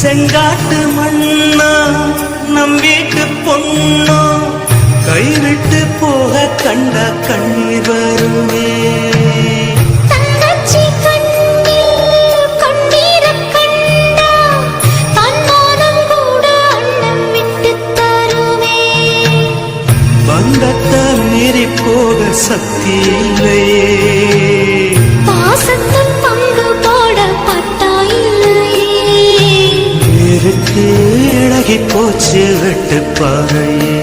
செங்காட்டு மண்ணா நம் வீட்டு பொண்ணோ கைவிட்டு போக கண்டா கண்ணீர் வருமே. பந்தத்தை மீறி போக சக்தி இல்லையே, பாசத்தில் பங்கு போட பட்டா இல்லையே, இழகி போச்சு வெட்டு பாறையே.